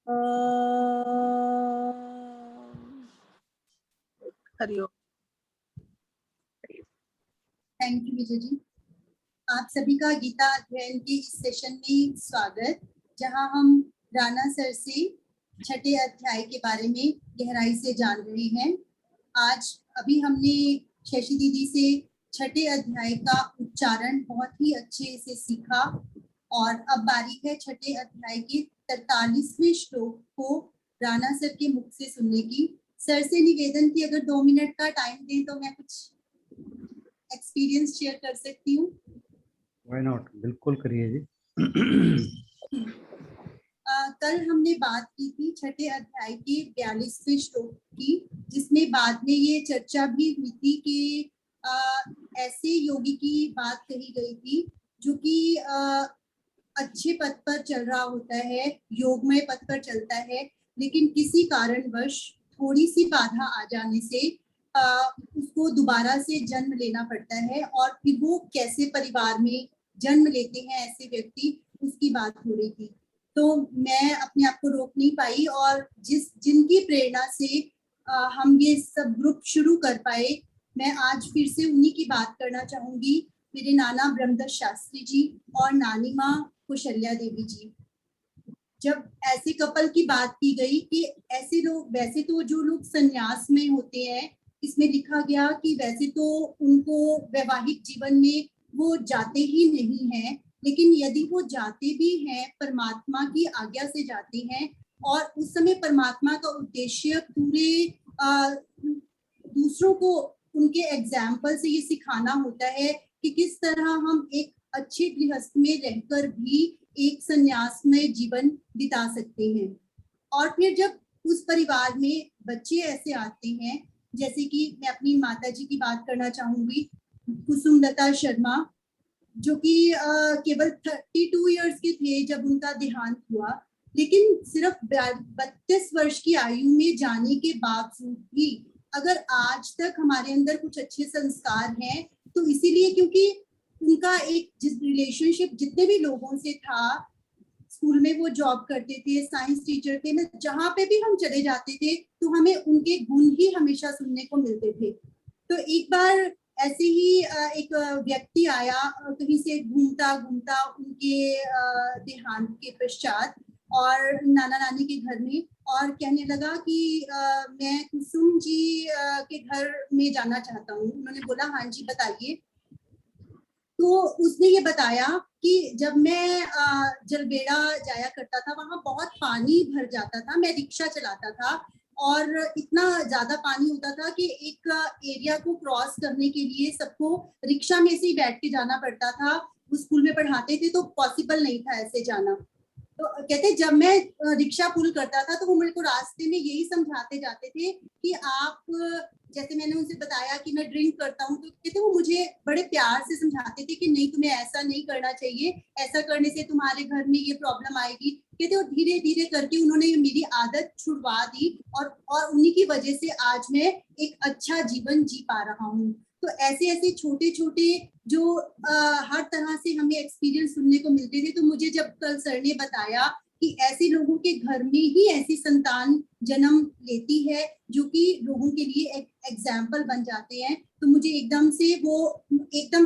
Hariom. Thank you Vijay ji. आप सभी का गीता अध्ययन के इस सेशन में स्वागत, जहां हम राणा सर से छठे अध्याय के बारे में गहराई से जान रहे हैं। आज अभी हमने शशि दीदी से छठे अध्याय का उच्चारण बहुत ही अच्छे से सीखा और अब बारी है छठे अध्याय के 43वें श्लोक को राणा सर के मुख से सुनने की। सर से निवेदन की अगर 2 मिनट का टाइम दें तो मैं कुछ एक्सपीरियंस शेयर कर सकती हूँ। व्हाई नॉट, बिल्कुल करिए जी। कल हमने बात की थी छठे अध्याय के 42वें श्लोक की, जिसमें बाद में ये चर्चा भी हुई थी कि ऐसे योगी की बात कही गई थी जो कि अच्छे पथ पर चल रहा होता है, योगमय पथ पर चलता है, लेकिन किसी कारणवश थोड़ी सी बाधा आ जाने से उसको दोबारा से जन्म लेना पड़ता है और फिर वो कैसे परिवार में जन्म लेते हैं ऐसे व्यक्ति, उसकी बात हो रही थी। तो मैं अपने आप को रोक नहीं पाई और जिनकी प्रेरणा से हम ये सब ग्रुप शुरू कर पाए, मैं आज फिर से उन्हीं की बात करना चाहूंगी, मेरे नाना ब्रह्मदत्त शास्त्री जी और नानी माँ कुशल्या देवी जी। जब ऐसे कपल की बात की गई कि ऐसे लोग, वैसे तो जो लोग संन्यास में होते हैं, इसमें लिखा गया कि वैसे तो उनको वैवाहिक जीवन में वो जाते ही नहीं हैं, लेकिन यदि वो जाते भी हैं परमात्मा की आज्ञा से जाते हैं और उस समय परमात्मा का उद्देश्य पूरे दूसरों को उनके एग्जाम्पल से ये सिखाना होता है कि किस तरह हम एक अच्छे गृहस्थ में रहकर भी एक संन्यास में जीवन बिता सकते हैं। और फिर जब उस परिवार में बच्चे ऐसे आते हैं, जैसे कि मैं अपनी माता जी की बात करना चाहूंगी, कुसुमलता शर्मा, जो कि केवल 32 इयर्स के थे जब उनका देहांत हुआ, लेकिन सिर्फ 32 वर्ष की आयु में जाने के बावजूद भी अगर आज तक हमारे अंदर कुछ अच्छे संस्कार हैं तो इसीलिए क्योंकि उनका एक जिस रिलेशनशिप जितने भी लोगों से था, स्कूल में वो जॉब करते थे, साइंस टीचर थे, मैं जहाँ पे भी हम चले जाते थे तो हमें उनके गुण ही हमेशा सुनने को मिलते थे। तो एक बार ऐसे ही एक व्यक्ति आया कहीं से घूमता घूमता उनके देहांत के पश्चात और नाना नानी के घर में, और कहने लगा कि मैं कुसुम जी के घर में जाना चाहता हूँ। उन्होंने बोला हाँ जी बताइए। तो उसने ये बताया कि जब मैं जलबेड़ा जाया करता था, वहां बहुत पानी भर जाता था, मैं रिक्शा चलाता था और इतना ज्यादा पानी होता था कि एक एरिया को क्रॉस करने के लिए सबको रिक्शा में से ही बैठ के जाना पड़ता था। वो स्कूल में पढ़ाते थे तो पॉसिबल नहीं था ऐसे जाना। तो कहते जब मैं रिक्शा पुल करता था तो वो मेरे को रास्ते में यही समझाते जाते थे कि आप, जैसे मैंने उनसे बताया कि मैं ड्रिंक करता हूँ, तो कहते वो मुझे बड़े प्यार से समझाते थे कि नहीं तुम्हें ऐसा नहीं करना चाहिए, ऐसा करने से तुम्हारे घर में ये प्रॉब्लम आएगी। कहते वो धीरे धीरे करके उन्होंने मेरी आदत छुड़वा दी और उन्हीं की वजह से आज मैं एक अच्छा जीवन जी पा रहा हूँ। तो ऐसे ऐसे छोटे छोटे जो हर तरह से हमें एक्सपीरियंस सुनने को मिलते थे। तो मुझे जब कल सर ने बताया कि ऐसे लोगों के घर में ही ऐसी संतान जन्म लेती है जो कि लोगों के लिए एक एग्जाम्पल बन जाते हैं, तो मुझे एकदम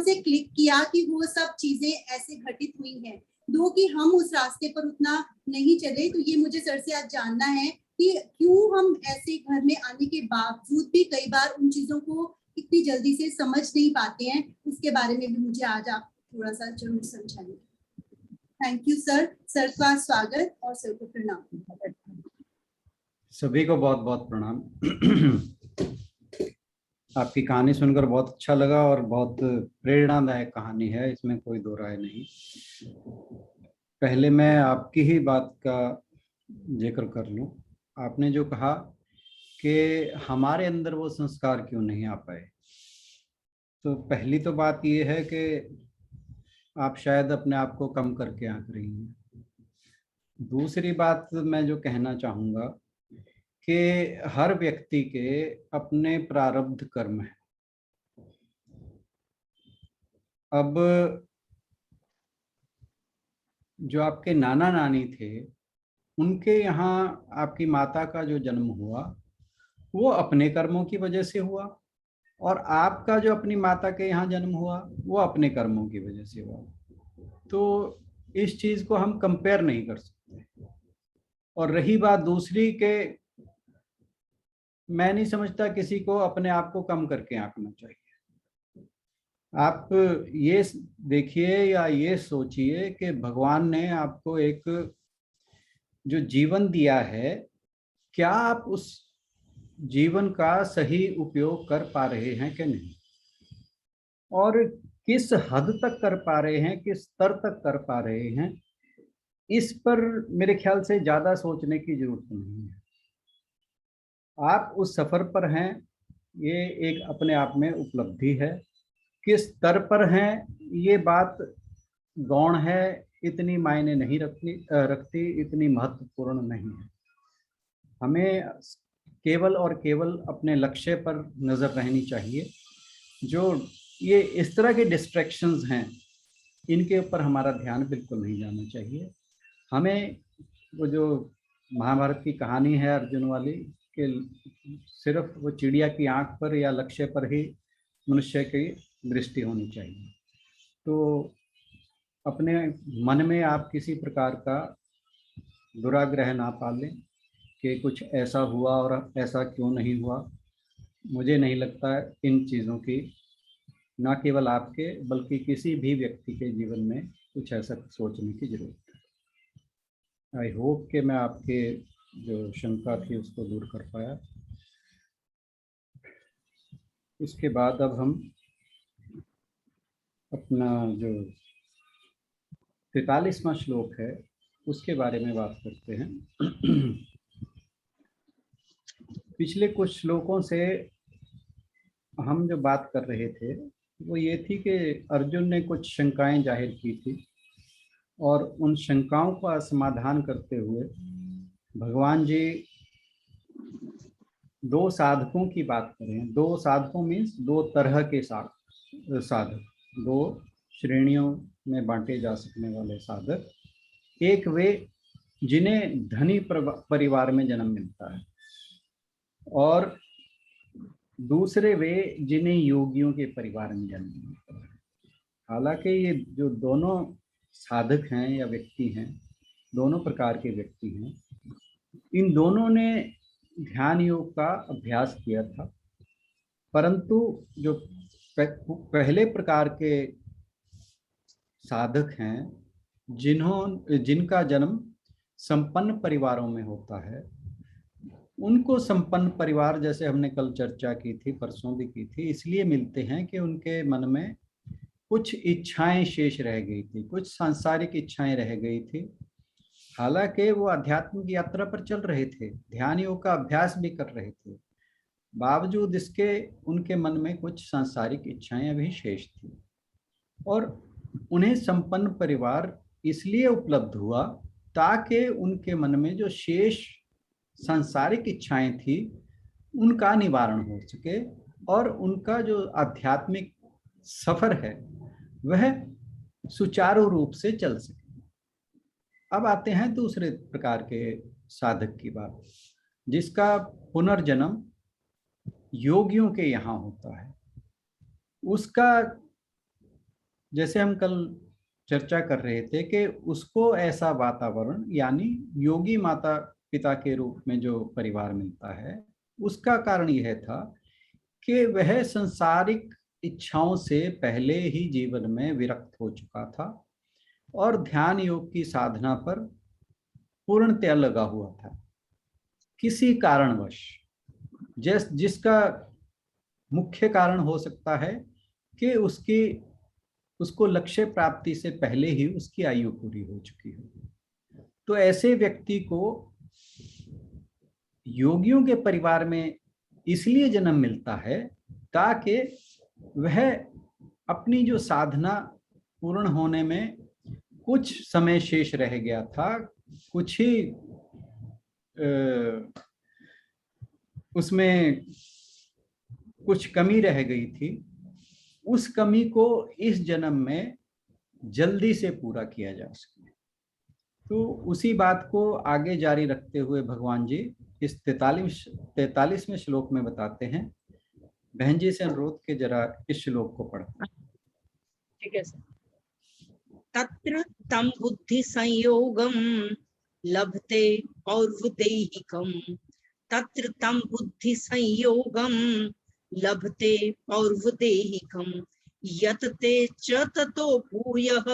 से क्लिक किया कि वो सब चीजें ऐसे घटित हुई हैं। दो कि हम उस रास्ते पर उतना नहीं चले, तो ये मुझे सर से आज जानना है कि क्यों हम ऐसे घर में आने के बावजूद भी कई बार उन चीजों को इतनी जल्दी से समझ नहीं पाते हैं। उसके बारे में भी मुझे आज आप थोड़ा सा जरूर समझाइए। Thank you sir. सर का स्वागत और सर को प्रणाम। सभी को बहुत बहुत प्रणाम। आपकी कहानी सुनकर बहुत अच्छा लगा और बहुत प्रेरणादायक कहानी है, इसमें कोई दो राय नहीं। पहले मैं आपकी ही बात का जिक्र कर लूं। आपने जो कहा कि हमारे अंदर वो संस्कार क्यों नहीं आ पाए, तो पहली तो बात ये है कि आप शायद अपने आप को कम करके आंक रही हैं। दूसरी बात मैं जो कहना चाहूँगा कि हर व्यक्ति के अपने प्रारब्ध कर्म हैं। अब जो आपके नाना नानी थे उनके यहाँ आपकी माता का जो जन्म हुआ वो अपने कर्मों की वजह से हुआ, और आपका जो अपनी माता के यहाँ जन्म हुआ वो अपने कर्मों की वजह से हुआ। तो इस चीज को हम कंपेयर नहीं कर सकते। और रही बात दूसरी के, मैं नहीं समझता किसी को अपने आप को कम करके आंकना चाहिए। आप ये देखिए या ये सोचिए कि भगवान ने आपको एक जो जीवन दिया है, क्या आप उस जीवन का सही उपयोग कर पा रहे हैं कि नहीं, और किस हद तक कर पा रहे हैं, किस स्तर तक कर पा रहे हैं, इस पर मेरे ख्याल से ज्यादा सोचने की जरूरत नहीं है। आप उस सफर पर हैं, ये एक अपने आप में उपलब्धि है। किस स्तर पर हैं ये बात गौण है, इतनी मायने नहीं रखती, इतनी महत्वपूर्ण नहीं है। हमें केवल और केवल अपने लक्ष्य पर नजर रहनी चाहिए। जो ये इस तरह के डिस्ट्रैक्शंस हैं, इनके ऊपर हमारा ध्यान बिल्कुल नहीं जाना चाहिए। हमें वो जो महाभारत की कहानी है अर्जुन वाली, कि सिर्फ वो चिड़िया की आंख पर या लक्ष्य पर ही मनुष्य की दृष्टि होनी चाहिए। तो अपने मन में आप किसी प्रकार का दुराग्रह ना पालें कि कुछ ऐसा हुआ और ऐसा क्यों नहीं हुआ। मुझे नहीं लगता इन चीज़ों की, ना केवल आपके बल्कि किसी भी व्यक्ति के जीवन में कुछ ऐसा सोचने की जरूरत है। आई होप कि मैं आपके जो शंका थी उसको दूर कर पाया। इसके बाद अब हम अपना जो 43वां श्लोक है उसके बारे में बात करते हैं। पिछले कुछ श्लोकों से हम जो बात कर रहे थे वो ये थी कि अर्जुन ने कुछ शंकाएं जाहिर की थी, और उन शंकाओं का समाधान करते हुए भगवान जी दो साधकों की बात करें। दो साधकों मीन्स दो तरह के साधक, दो श्रेणियों में बांटे जा सकने वाले साधक। एक वे जिन्हें धनी परिवार में जन्म मिलता है, और दूसरे वे जिन्हें योगियों के परिवार में जन्म मिलता है। हालांकि ये जो दोनों साधक हैं या व्यक्ति हैं, दोनों प्रकार के व्यक्ति हैं, इन दोनों ने ध्यान योग का अभ्यास किया था, परंतु जो पहले प्रकार के साधक हैं जिनका जन्म संपन्न परिवारों में होता है, उनको संपन्न परिवार, जैसे हमने कल चर्चा की थी, परसों भी की थी, इसलिए मिलते हैं कि उनके मन में कुछ इच्छाएं शेष रह गई थी, कुछ सांसारिक इच्छाएं रह गई थी। हालांकि वो आध्यात्मिक यात्रा पर चल रहे थे, ध्यान योग का अभ्यास भी कर रहे थे, बावजूद इसके उनके मन में कुछ सांसारिक इच्छाएं अभी शेष थी, और उन्हें संपन्न परिवार इसलिए उपलब्ध हुआ ताकि उनके मन में जो शेष सांसारिक इच्छाएं थी उनका निवारण हो सके, और उनका जो आध्यात्मिक सफर है वह सुचारू रूप से चल सके। अब आते हैं दूसरे प्रकार के साधक की बात, जिसका पुनर्जन्म योगियों के यहाँ होता है। उसका, जैसे हम कल चर्चा कर रहे थे, कि उसको ऐसा वातावरण यानी योगी माता पिता के रूप में जो परिवार मिलता है, उसका कारण यह था कि वह संसारिक इच्छाओं से पहले ही जीवन में विरक्त हो चुका था और ध्यान योग की साधना पर पूर्णतया लगा हुआ था। किसी कारणवश, जिसका मुख्य कारण हो सकता है कि उसको लक्ष्य प्राप्ति से पहले ही उसकी आयु पूरी हो चुकी है। तो ऐसे व्यक्ति को योगियों के परिवार में इसलिए जन्म मिलता है ताकि वह अपनी जो साधना पूर्ण होने में कुछ समय शेष रह गया था, कुछ ही उसमें कुछ कमी रह गई थी, उस कमी को इस जन्म में जल्दी से पूरा किया जा सके। तो उसी बात को आगे जारी रखते हुए भगवान जी इस 43वें श्लोक में बताते हैं। बहन जी से अनुरोध के जरा इस श्लोक को पढ़। ठीक है सर। तत्र तम बुद्धि संयोगम लभते पौर्वदेहिकम, तत्र तम बुद्धि संयोगम लभते पौर्वदेहिकम, यतते च ततो भूयः,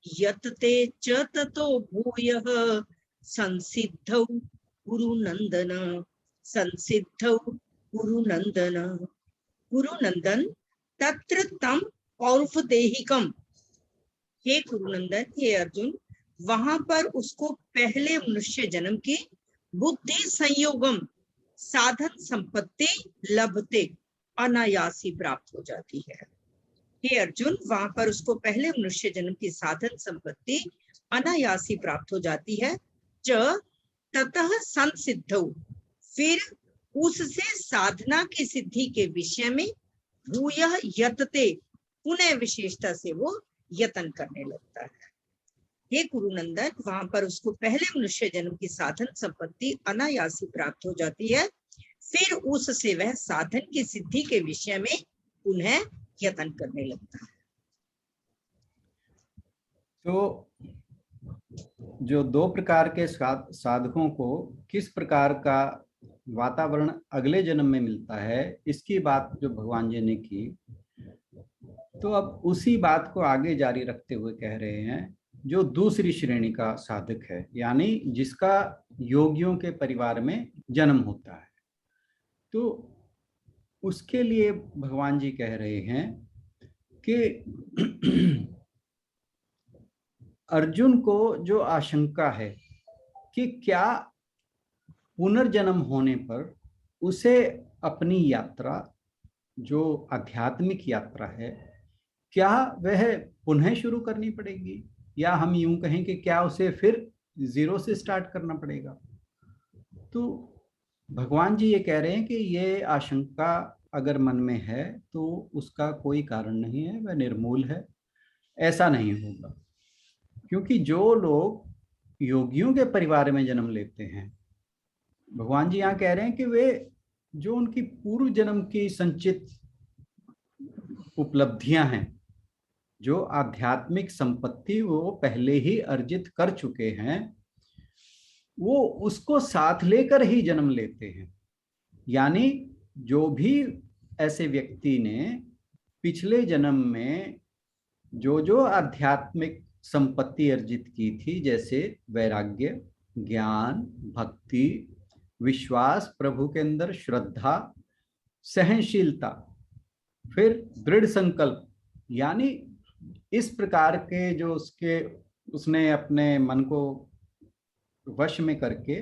यतते च ततो भूयः संसिद्धौ गुरुनंदन, संसिद्धौ गुरुनंदन। गुरुनंदन, तत्र तम पौर्वदेहिकम, हे गुरुनंदन, हे अर्जुन, वहां पर उसको पहले मनुष्य जन्म की बुद्धि संयोगम साधन संपत्ति लभते अनायासी प्राप्त हो जाती है। हे अर्जुन, वहां पर उसको पहले मनुष्य जन्म की साधन संपत्ति अनायासी प्राप्त हो जाती है। च ततः संसिद्धौ, फिर उससे साधना की सिद्धि के विषय में भूयः यतते, पुनः विशेषता से वो यतन करने लगता है। हे गुरुनंदन, वहां पर उसको पहले मनुष्य जन्म की साधन संपत्ति अनायासी प्राप्त हो जाती है, फिर उससे वह साधन की सिद्धि के विषय में पुनः यतन करने लगता है। तो जो दो प्रकार के साधकों को किस प्रकार का वातावरण अगले जन्म में मिलता है, इसकी बात जो भगवान जी ने की, तो अब उसी बात को आगे जारी रखते हुए कह रहे हैं जो दूसरी श्रेणी का साधक है, यानी जिसका योगियों के परिवार में जन्म होता है। तो उसके लिए भगवान जी कह रहे हैं कि अर्जुन को जो आशंका है कि क्या पुनर्जन्म होने पर उसे अपनी यात्रा, जो आध्यात्मिक यात्रा है, क्या वह पुनः शुरू करनी पड़ेगी, या हम यूं कहें कि क्या उसे फिर जीरो से स्टार्ट करना पड़ेगा। तो भगवान जी ये कह रहे हैं कि ये आशंका अगर मन में है तो उसका कोई कारण नहीं है, वह निर्मूल है, ऐसा नहीं होगा। क्योंकि जो लोग योगियों के परिवार में जन्म लेते हैं, भगवान जी यहाँ कह रहे हैं कि वे जो उनकी पूर्व जन्म की संचित उपलब्धियां हैं, जो आध्यात्मिक संपत्ति वो पहले ही अर्जित कर चुके हैं, वो उसको साथ लेकर ही जन्म लेते हैं। यानी जो भी ऐसे व्यक्ति ने पिछले जन्म में जो आध्यात्मिक संपत्ति अर्जित की थी, जैसे वैराग्य, ज्ञान, भक्ति, विश्वास, प्रभु के अंदर श्रद्धा, सहनशीलता, फिर दृढ़ संकल्प, यानी इस प्रकार के जो उसने अपने मन को वश में करके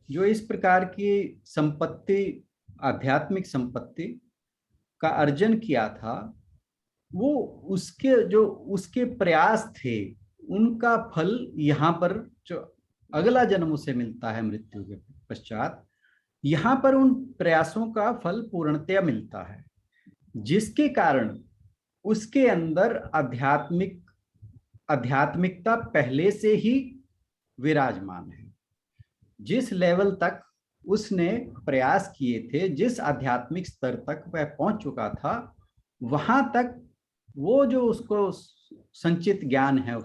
जो इस प्रकार की संपत्ति, आध्यात्मिक संपत्ति का अर्जन किया था, वो उसके प्रयास थे, उनका फल यहाँ पर जो अगला जन्म उसे मिलता है मृत्यु के पश्चात, यहाँ पर उन प्रयासों का फल पूर्णतया मिलता है, जिसके कारण उसके अंदर आध्यात्मिकता पहले से ही विराजमान है। जिस लेवल तक उसने प्रयास किए थे, जिस आध्यात्मिक स्तर तक वह पहुंच चुका था, वहां तक वो जो उसको संचित ज्ञान है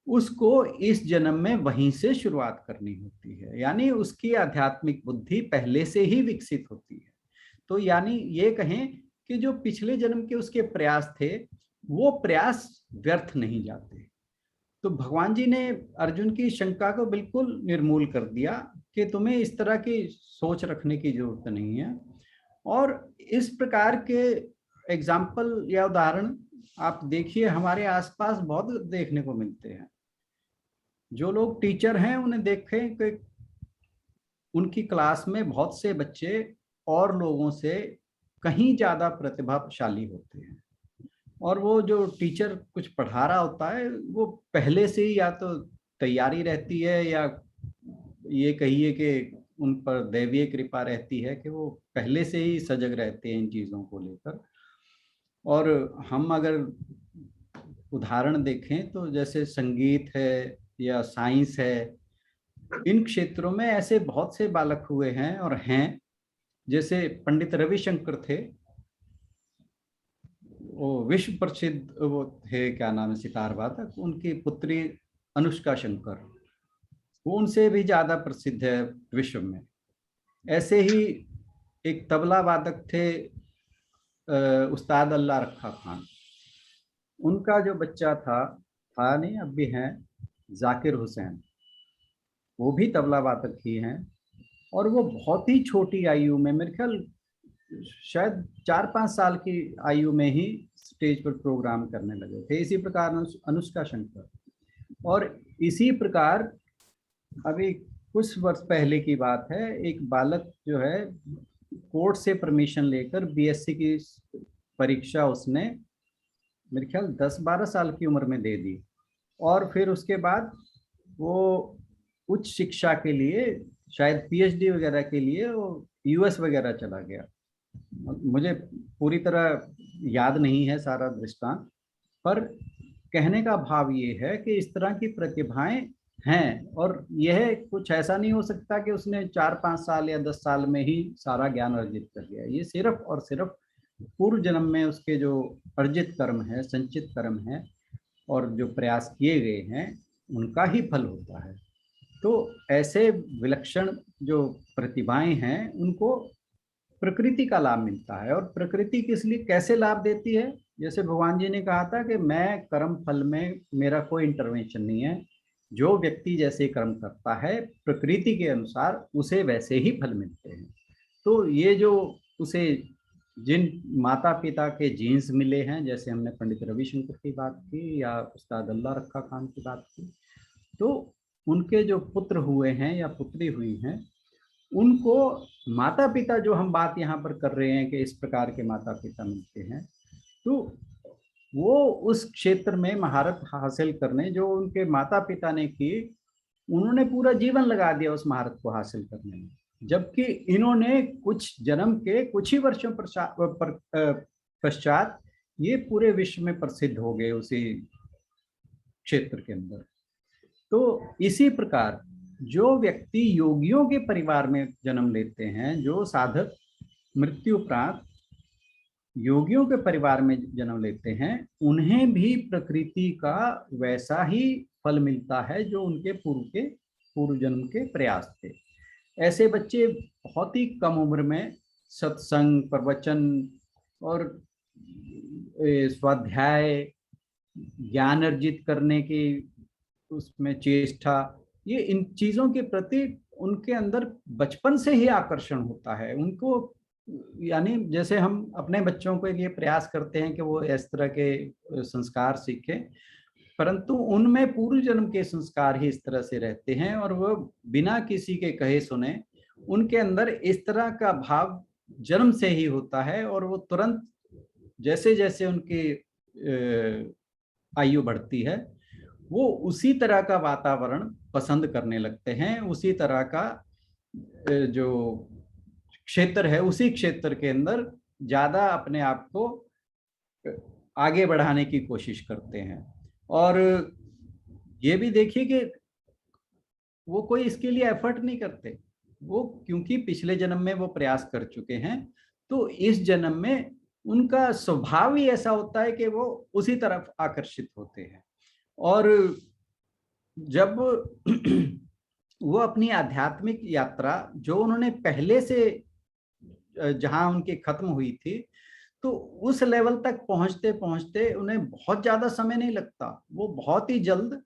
उसको इस जन्म में वहीं से शुरुआत करनी होती है। यानी उसकी आध्यात्मिक बुद्धि पहले से ही विकसित होती है। तो यानी ये कहें कि जो पिछले जन्म के उसके प्रयास थे, वो प्रयास व्यर्थ नहीं जाते। तो भगवान जी ने अर्जुन की शंका को बिल्कुल निर्मूल कर दिया कि तुम्हें इस तरह की सोच रखने की जरूरत नहीं है। और इस प्रकार के एग्जाम्पल या उदाहरण आप देखिए, हमारे आसपास बहुत देखने को मिलते हैं। जो लोग टीचर हैं उन्हें देखें कि उनकी क्लास में बहुत से बच्चे और लोगों से कहीं ज्यादा प्रतिभाशाली होते हैं, और वो जो टीचर कुछ पढ़ा रहा होता है, वो पहले से ही या तो तैयारी रहती है, या ये कहिए कि उन पर दैवीय कृपा रहती है कि वो पहले से ही सजग रहते हैं इन चीजों को लेकर। और हम अगर उदाहरण देखें तो जैसे संगीत है, या साइंस है, इन क्षेत्रों में ऐसे बहुत से बालक हुए हैं और हैं। जैसे पंडित रविशंकर थे, वो विश्व प्रसिद्ध वो थे, क्या नाम है, सितार वादक। उनकी पुत्री अनुष्का शंकर, वो उनसे भी ज्यादा प्रसिद्ध है विश्व में। ऐसे ही एक तबला वादक थे उस्ताद अल्लाह रखा खान। उनका जो बच्चा था नहीं, अब भी हैं, जाकिर हुसैन, वो भी तबला वादक ही हैं। और वो बहुत ही छोटी आयु में, मेरे ख्याल शायद 4-5 साल की आयु में ही स्टेज पर प्रोग्राम करने लगे थे। इसी प्रकार अनुष्का शंकर। और इसी प्रकार अभी कुछ वर्ष पहले की बात है, एक बालक जो है कोर्ट से परमिशन लेकर बीएससी की परीक्षा उसने मेरे ख्याल 10-12 साल की उम्र में दे दी। और फिर उसके बाद वो उच्च शिक्षा के लिए, शायद पीएचडी वगैरह के लिए वो यूएस वगैरह चला गया। मुझे पूरी तरह याद नहीं है सारा दृष्टांत, पर कहने का भाव ये है कि इस तरह की प्रतिभाएं हैं। और यह कुछ ऐसा नहीं हो सकता कि उसने 4-5 साल या 10 साल में ही सारा ज्ञान अर्जित कर लिया। ये सिर्फ और सिर्फ पूर्व जन्म में उसके जो अर्जित कर्म है, संचित कर्म है, और जो प्रयास किए गए हैं, उनका ही फल होता है। तो ऐसे विलक्षण जो प्रतिभाएं हैं, उनको प्रकृति का लाभ मिलता है। और प्रकृति किस लिए कैसे लाभ देती है? जैसे भगवान जी ने कहा था कि मैं कर्म फल में मेरा कोई इंटरवेंशन नहीं है। जो व्यक्ति जैसे कर्म करता है, प्रकृति के अनुसार उसे वैसे ही फल मिलते हैं। तो ये जो उसे जिन माता पिता के जीन्स मिले हैं, जैसे हमने पंडित रविशंकर की बात की या उस्ताद अल्लाह रखा खान की बात की, तो उनके जो पुत्र हुए हैं या पुत्री हुई हैं, उनको माता पिता, जो हम बात यहाँ पर कर रहे हैं कि इस प्रकार के माता पिता मिलते हैं, तो वो उस क्षेत्र में महारत हासिल करने जो उनके माता पिता ने की, उन्होंने पूरा जीवन लगा दिया उस महारत को हासिल करने में। जबकि इन्होंने कुछ जन्म के कुछ ही वर्षों पश्चात ये पूरे विश्व में प्रसिद्ध हो गए उसी क्षेत्र के अंदर। तो इसी प्रकार जो व्यक्ति योगियों के परिवार में जन्म लेते हैं, जो साधक मृत्यु प्रांत योगियों के परिवार में जन्म लेते हैं, उन्हें भी प्रकृति का वैसा ही फल मिलता है जो उनके पूर्व जन्म के प्रयास थे। ऐसे बच्चे बहुत ही कम उम्र में सत्संग, प्रवचन और स्वाध्याय, ज्ञान अर्जित करने की उसमें चेष्टा, ये इन चीजों के प्रति उनके अंदर बचपन से ही आकर्षण होता है उनको। यानी जैसे हम अपने बच्चों के लिए प्रयास करते हैं कि वो इस तरह के संस्कार सीखें, परंतु उनमें पूर्व जन्म के संस्कार ही इस तरह से रहते हैं और वो बिना किसी के कहे सुने उनके अंदर इस तरह का भाव जन्म से ही होता है। और वो तुरंत जैसे जैसे उनकी आयु बढ़ती है, वो उसी तरह का वातावरण पसंद करने लगते हैं, उसी तरह का जो क्षेत्र है, उसी क्षेत्र के अंदर ज्यादा अपने आप को आगे बढ़ाने की कोशिश करते हैं। और ये भी देखिए कि वो कोई इसके लिए एफर्ट नहीं करते, वो क्योंकि पिछले जन्म में वो प्रयास कर चुके हैं, तो इस जन्म में उनका स्वभाव ही ऐसा होता है कि वो उसी तरफ आकर्षित होते हैं। और जब वो अपनी आध्यात्मिक यात्रा जो उन्होंने पहले से जहां उनकी खत्म हुई थी, तो उस लेवल तक पहुंचते पहुंचते उन्हें बहुत ज्यादा समय नहीं लगता, वो बहुत ही जल्द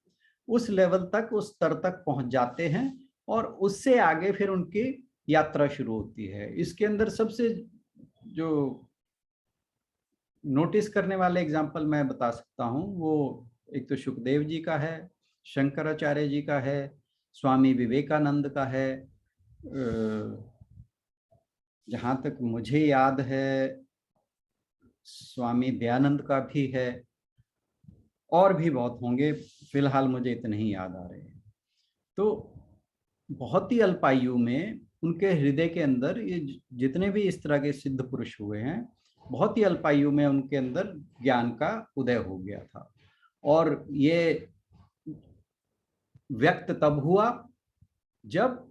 उस लेवल तक, उस स्तर तक पहुंच जाते हैं और उससे आगे फिर उनकी यात्रा शुरू होती है। इसके अंदर सबसे जो नोटिस करने वाले एग्जाम्पल मैं बता सकता हूँ, वो एक तो सुखदेव जी का है, शंकराचार्य जी का है, स्वामी विवेकानंद का है, जहां तक मुझे याद है स्वामी दयानंद का भी है, और भी बहुत होंगे, फिलहाल मुझे इतने ही याद आ रहे हैं। तो बहुत ही अल्पायु में उनके हृदय के अंदर ये जितने भी इस तरह के सिद्ध पुरुष हुए हैं, बहुत ही अल्पायु में उनके अंदर ज्ञान का उदय हो गया था। और ये व्यक्त तब हुआ जब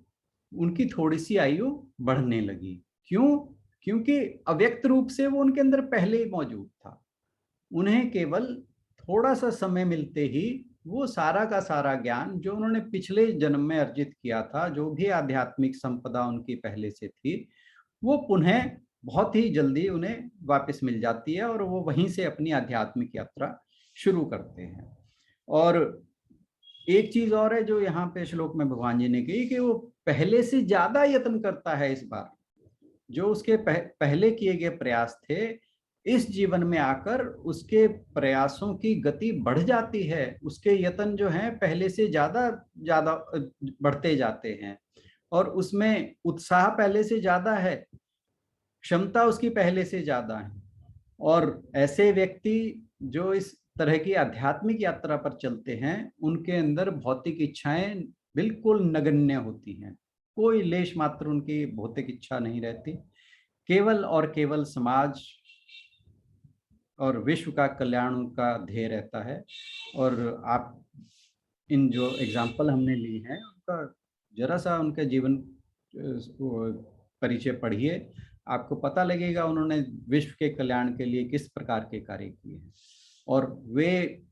उनकी थोड़ी सी आयु बढ़ने लगी। क्यों? क्योंकि अव्यक्त रूप से वो उनके अंदर पहले ही मौजूद था। उन्हें केवल थोड़ा सा समय मिलते ही वो सारा का सारा ज्ञान जो उन्होंने पिछले जन्म में अर्जित किया था, जो भी आध्यात्मिक संपदा उनकी पहले से थी, वो पुनः बहुत ही जल्दी उन्हें वापस मिल जाती है और वो वहीं से अपनी आध्यात्मिक यात्रा शुरू करते हैं। और एक चीज और है जो यहाँ पे श्लोक में भगवान जी ने कही कि वो पहले से ज्यादा यत्न करता है। इस बार जो उसके पहले किए गए प्रयास थे, इस जीवन में आकर उसके प्रयासों की गति बढ़ जाती है। उसके यत्न जो हैं पहले से ज्यादा ज्यादा बढ़ते जाते हैं और उसमें उत्साह पहले से ज्यादा है, क्षमता उसकी पहले से ज्यादा है। और ऐसे व्यक्ति जो इस तरह की आध्यात्मिक यात्रा पर चलते हैं, उनके अंदर भौतिक इच्छाएं बिल्कुल नगण्य होती हैं। कोई लेश मात्र उनकी भौतिक इच्छा नहीं रहती। केवल और केवल समाज और विश्व का कल्याण उनका ध्येय रहता है। और आप इन जो एग्जाम्पल हमने ली हैं उनका जरा सा उनके जीवन परिचय पढ़िए, आपको पता लगेगा उन्होंने विश्व के कल्याण के लिए किस प्रकार के कार्य किए हैं। और वे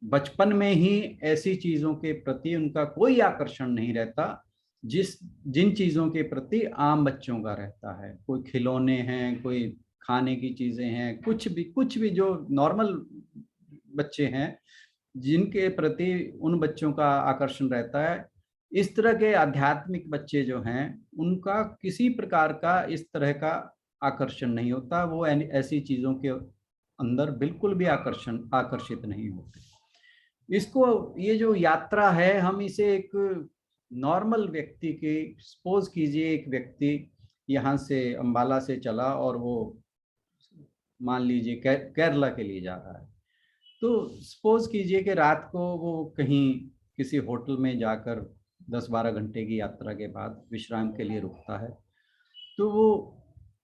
बचपन में ही ऐसी चीजों के प्रति उनका कोई आकर्षण नहीं रहता जिन चीजों के प्रति आम बच्चों का रहता है। कोई खिलौने हैं, कोई खाने की चीजें हैं, कुछ भी जो नॉर्मल बच्चे हैं जिनके प्रति उन बच्चों का आकर्षण रहता है। इस तरह के आध्यात्मिक बच्चे जो हैं उनका किसी प्रकार का इस तरह का आकर्षण नहीं होता। वो ऐसी चीजों के अंदर बिल्कुल भी आकर्षित नहीं होते। इसको ये जो यात्रा है, हम इसे एक नॉर्मल व्यक्ति की, सपोज कीजिए एक व्यक्ति यहाँ से अंबाला से चला और वो मान लीजिए केरला के लिए जा रहा है। तो सपोज कीजिए कि रात को वो कहीं किसी होटल में जाकर 10-12 घंटे की यात्रा के बाद विश्राम के लिए रुकता है। तो वो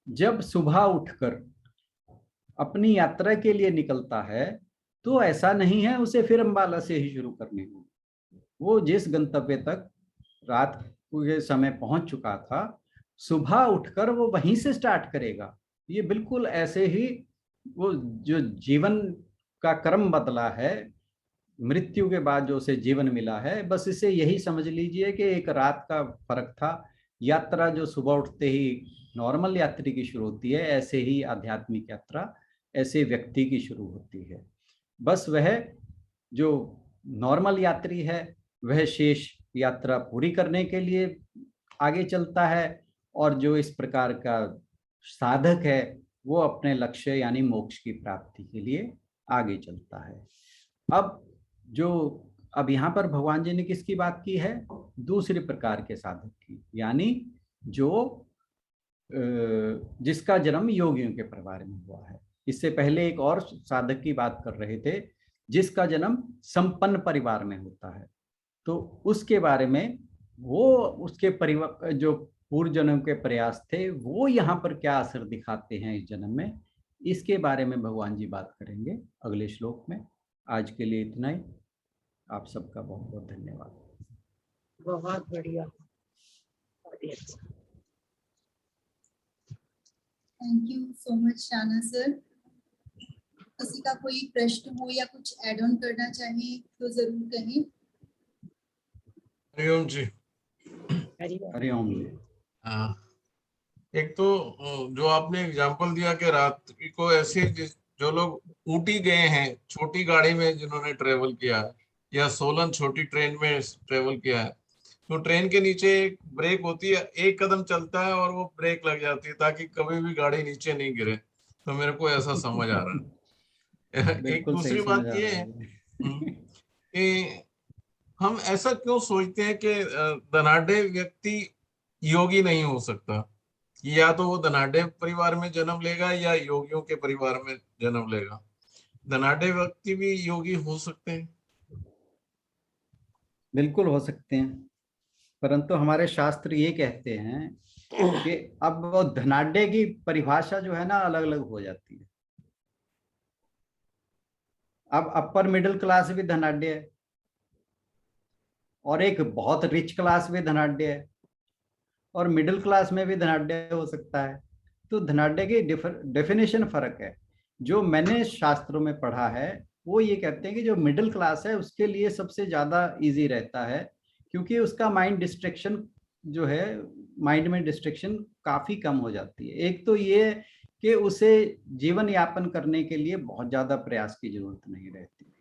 जब सुबह उठकर अपनी यात्रा के लिए निकलता है तो ऐसा नहीं है उसे फिर अंबाला से ही शुरू करनी होगी। वो जिस गंतव्य तक रात के समय पहुंच चुका था, सुबह उठकर वो वहीं से स्टार्ट करेगा। ये बिल्कुल ऐसे ही वो जो जीवन का क्रम बदला है, मृत्यु के बाद जो उसे जीवन मिला है, बस इसे यही समझ लीजिए कि एक रात का फर्क था। यात्रा जो सुबह उठते ही नॉर्मल यात्री की शुरू होती है, ऐसे ही आध्यात्मिक यात्रा ऐसे व्यक्ति की शुरू होती है। बस वह जो नॉर्मल यात्री है वह शेष यात्रा पूरी करने के लिए आगे चलता है, और जो इस प्रकार का साधक है वो अपने लक्ष्य यानी मोक्ष की प्राप्ति के लिए आगे चलता है। अब यहाँ पर भगवान जी ने किसकी बात की है? दूसरे प्रकार के साधक की, यानी जो जिसका जन्म योगियों के परिवार में हुआ है। इससे पहले एक और साधक की बात कर रहे थे जिसका जन्म संपन्न परिवार में होता है। तो उसके बारे में वो उसके परिवार जो पूर्व जन्म के प्रयास थे वो यहाँ पर क्या असर दिखाते हैं इस जन्म में, इसके बारे में भगवान जी बात करेंगे अगले श्लोक में। आज के लिए इतना ही। आप सबका बहुत बहुत धन्यवाद। बहुत बढ़िया। Thank you so much Rana sir. किसी का कोई प्रश्न हो या कुछ ऐड ऑन करना चाहे तो जरूर कहें। हरिओम जी। हरिओम जी। एक तो जो आपने एग्जांपल दिया कि रात को ऐसे जो लोग ऊटी गए हैं छोटी गाड़ी में जिन्होंने ट्रेवल किया है, या सोलन छोटी ट्रेन में ट्रेवल किया है, तो ट्रेन के नीचे एक ब्रेक होती है, एक कदम चलता है और वो ब्रेक लग जाती है ताकि कभी भी गाड़ी नीचे नहीं गिरे। तो मेरे को ऐसा समझ आ रहा है। एक दूसरी बात ये है कि हम ऐसा क्यों सोचते हैं कि धनाढ़ व्यक्ति योगी नहीं हो सकता? या तो वो धनाढ़ परिवार में जन्म लेगा या योगियों के परिवार में जन्म लेगा। धनाढ़ व्यक्ति भी योगी हो सकते हैं? बिल्कुल हो सकते हैं, परंतु हमारे शास्त्र ये कहते हैं कि अब वो धनाढ़ की परिभाषा जो है ना अलग अलग हो जाती है। अब अपर मिडिल क्लास भी धनाढ़ है, और एक बहुत रिच क्लास में धनाढ्य है, और मिडिल क्लास में भी धनाढ्य हो सकता है। तो धनाढ्य की डेफिनेशन फर्क है। जो मैंने शास्त्रों में पढ़ा है वो ये कहते हैं कि जो मिडिल क्लास है उसके लिए सबसे ज्यादा इजी रहता है, क्योंकि उसका माइंड डिस्ट्रैक्शन जो है, माइंड में डिस्ट्रैक्शन काफी कम हो जाती है। एक तो ये कि उसे जीवन यापन करने के लिए बहुत ज्यादा प्रयास की जरूरत नहीं रहती,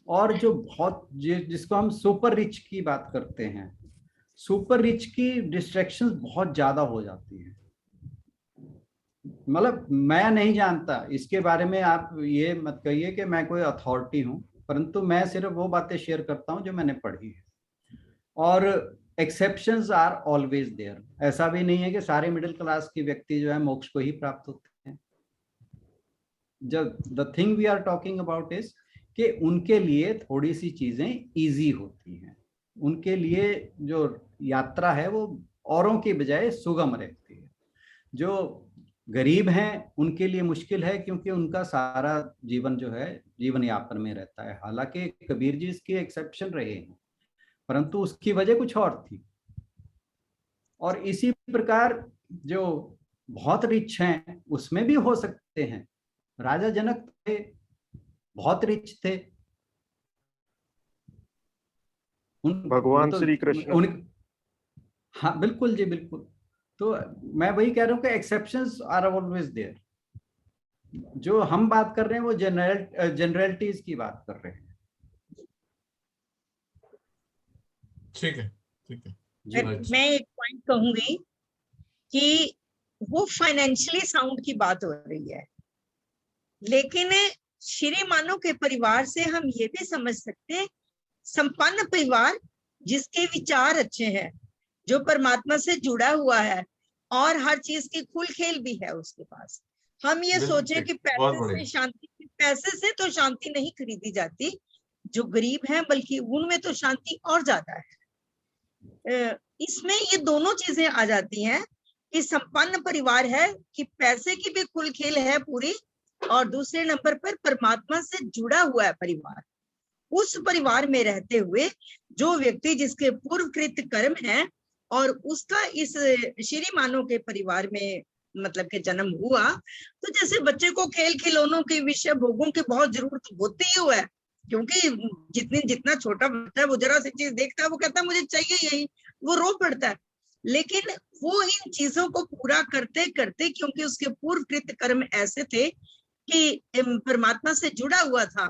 और जो बहुत जिसको हम सुपर रिच की बात करते हैं, सुपर रिच की डिस्ट्रैक्शंस बहुत ज्यादा हो जाती है। मतलब मैं नहीं जानता इसके बारे में, आप ये मत कहिए कि मैं कोई अथॉरिटी हूं, परंतु मैं सिर्फ वो बातें शेयर करता हूं जो मैंने पढ़ी है। और एक्सेप्शंस आर ऑलवेज देयर। ऐसा भी नहीं है कि सारे मिडिल क्लास के व्यक्ति जो है मोक्ष को ही प्राप्त होते हैं। जब the thing we are talking about is कि उनके लिए थोड़ी सी चीजें इजी होती हैं, उनके लिए जो यात्रा है वो औरों की बजाय सुगम रहती है। जो गरीब हैं उनके लिए मुश्किल है, क्योंकि उनका सारा जीवन जो है जीवन यापन में रहता है। हालांकि कबीर जी इसके एक्सेप्शन रहे हैं, परंतु उसकी वजह कुछ और थी। और इसी प्रकार जो बहुत रिच हैं उसमें भी हो सकते हैं। राजा जनक थे, बहुत रिच थे। भगवान श्री कृष्ण। हाँ बिल्कुल जी, बिल्कुल। तो मैं वही कह रहा हूँ कि एक्सेप्शंस आर ऑलवेज देयर। जो हम बात कर रहे हैं वो जनरलिटीज की बात कर रहे हैं। ठीक है, ठीक है। मैं एक पॉइंट कहूंगी कि वो फाइनेंशियली साउंड की बात हो रही है, लेकिन श्रीमानों के परिवार से हम ये भी समझ सकते हैं, संपन्न परिवार जिसके विचार अच्छे हैं, जो परमात्मा से जुड़ा हुआ है और हर चीज की खुल खेल भी है उसके पास। हम ये सोचें कि पैसे से तो शांति नहीं खरीदी जाती, जो गरीब है बल्कि उनमें तो शांति और ज्यादा है। इसमें ये दोनों चीजें आ जाती हैं कि संपन्न परिवार है कि पैसे की भी खुल खेल है पूरी, और दूसरे नंबर पर परमात्मा से जुड़ा हुआ है परिवार। उस परिवार में रहते हुए जो व्यक्ति जिसके पूर्वकृत कर्म है और उसका इस श्रीमानों के परिवार में मतलब के जन्म हुआ, तो जैसे बच्चे को खेल खिलौनों के विषय भोगों की बहुत जरूरत होती ही है, क्योंकि जितना छोटा बच्चा है वो जरा सी चीज देखता है वो कहता है मुझे चाहिए यही, वो रो पड़ता है। लेकिन वो इन चीजों को पूरा करते करते, क्योंकि उसके पूर्वकृत कर्म ऐसे थे कि परमात्मा से जुड़ा हुआ था,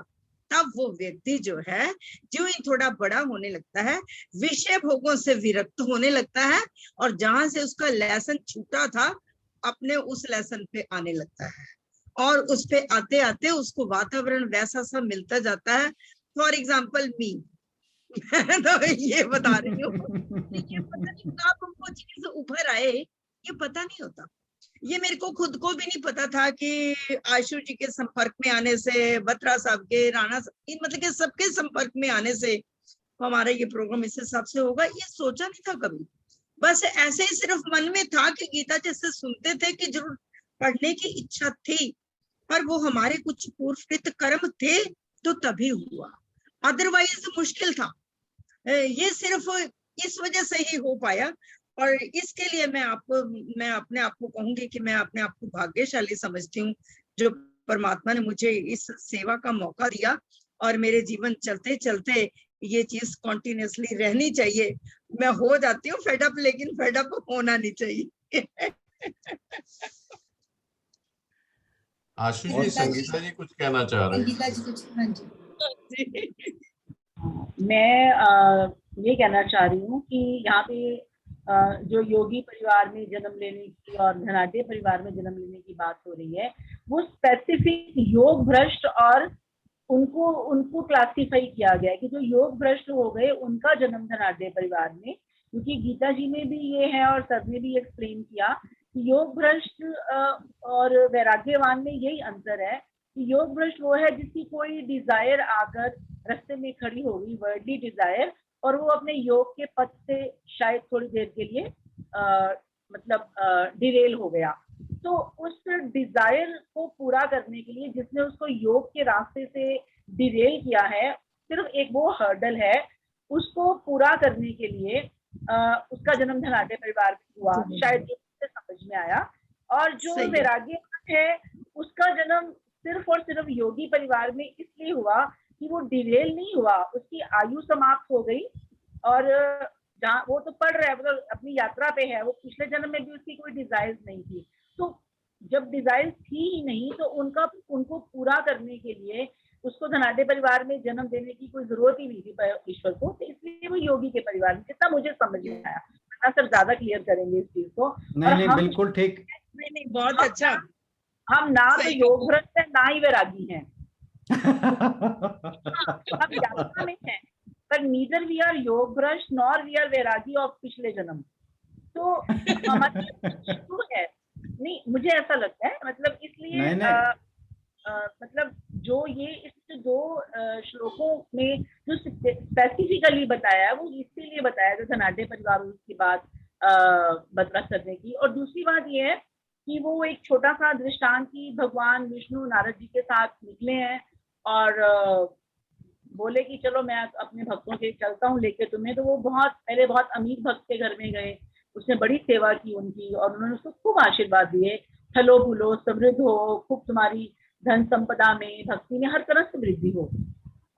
तब वो व्यक्ति जो है जो ही थोड़ा बड़ा होने लगता है, विषय भोगों से विरक्त होने लगता है, और जहां से उसका लेसन छूटा था अपने उस लेसन पे आने लगता है, और उस पे आते आते उसको वातावरण वैसा सा मिलता जाता है। फॉर एग्जाम्पल मी तो ये बता रही हूँ, ये पता नहीं कब वो चीज उभर आए, ये पता नहीं होता। ये मेरे को खुद को भी नहीं पता था कि आशु जी के संपर्क में आने से, बत्रा साहब के, राणा मतलब के सबके संपर्क में आने से हमारा ये प्रोग्राम इस हिसाब से होगा, ये सोचा नहीं था कभी। बस ऐसे ही सिर्फ मन में था कि गीता जैसे सुनते थे कि जरूर पढ़ने की इच्छा थी, पर वो हमारे कुछ पूर्वकृत कर्म थे तो तभी हुआ, अदरवाइज मुश्किल था। ये सिर्फ इस वजह से ही हो पाया, और इसके लिए मैं अपने आप को कहूंगी कि मैं अपने आप को भाग्यशाली समझती हूँ जो परमात्मा ने मुझे इस सेवा का मौका दिया, और मेरे जीवन चलते चलते ये चीज कॉन्टिन्यूसली रहनी चाहिए। मैं हो जाती हूँ फेडअप, लेकिन फेडअप होना नहीं चाहिए। आशु जी, संगीता जी कुछ कहना चाह रहे हैं। संगीता जी कुछ, हाँ जी। मैं ये कहना चाह रही हूँ कि यहाँ पे जो योगी परिवार में जन्म लेने की और धनाढ्य परिवार में जन्म लेने की बात हो रही है, वो स्पेसिफिक योग भ्रष्ट और उनको क्लासिफाई किया गया है कि जो योग भ्रष्ट हो गए उनका जन्म धनाढ्य परिवार में, क्योंकि गीता जी में भी ये है और सर ने भी एक्सप्लेन किया कि योग भ्रष्ट और वैराग्यवान में यही अंतर है कि योग भ्रष्ट वो है जिसकी कोई डिजायर आकर रास्ते में खड़ी हो गई, वर्डली डिजायर, और वो अपने योग के पथ से शायद थोड़ी देर के लिए डिरेल हो गया। तो उस डिजायर को पूरा करने के लिए जिसने उसको योग के रास्ते से डिरेल किया है, सिर्फ एक वो हर्डल है, उसको पूरा करने के लिए उसका जन्म धनाढ्य परिवार में हुआ, शायद ये मुझे समझ में आया। और जो वैराग्य है उसका जन्म सिर्फ और सिर्फ योगी परिवार में इसलिए हुआ कि वो डिरेल नहीं हुआ, उसकी आयु समाप्त हो गई और जहाँ वो तो पढ़ रहा है, मतलब अपनी यात्रा पे है, वो पिछले जन्म में भी उसकी कोई डिजायर नहीं थी। तो जब डिजायर थी ही नहीं तो उनको पूरा करने के लिए उसको धनाढ्य परिवार में जन्म देने की कोई जरूरत ही नहीं थी ईश्वर को, तो इसलिए वो योगी के परिवार में, जितना मुझे समझ में आया। सर ज्यादा क्लियर करेंगे इस चीज को। नहीं, बिल्कुल ठीक। नहीं, बहुत अच्छा। हम ना तो योग भ्रष्ट है, ना ही वैरागी हैं। हम यात्रा में हैं, पर नीदर वी आर योग भ्रष्ट nor we are Vairagi of पिछले जन्म। तो हमारी है नहीं, मुझे ऐसा लगता है, मतलब इसलिए मतलब जो ये इस दो श्लोकों में जो स्पेसिफिकली बताया है वो इसीलिए बताया था धनाढ्य परिवार की बात बतरस करने की। और दूसरी बात ये है कि वो एक छोटा सा दृष्टांत की भगवान विष्णु नारद जी के साथ निकले हैं और बोले कि चलो मैं अपने भक्तों के चलता हूँ लेके तुम्हें। तो वो पहले बहुत अमीर भक्त के घर में गए, उसने बड़ी सेवा की उनकी और उन्होंने उसको खूब आशीर्वाद दिए, फलो फूलो समृद्ध हो, खूब तुम्हारी धन संपदा में भक्ति में हर तरह से वृद्धि हो।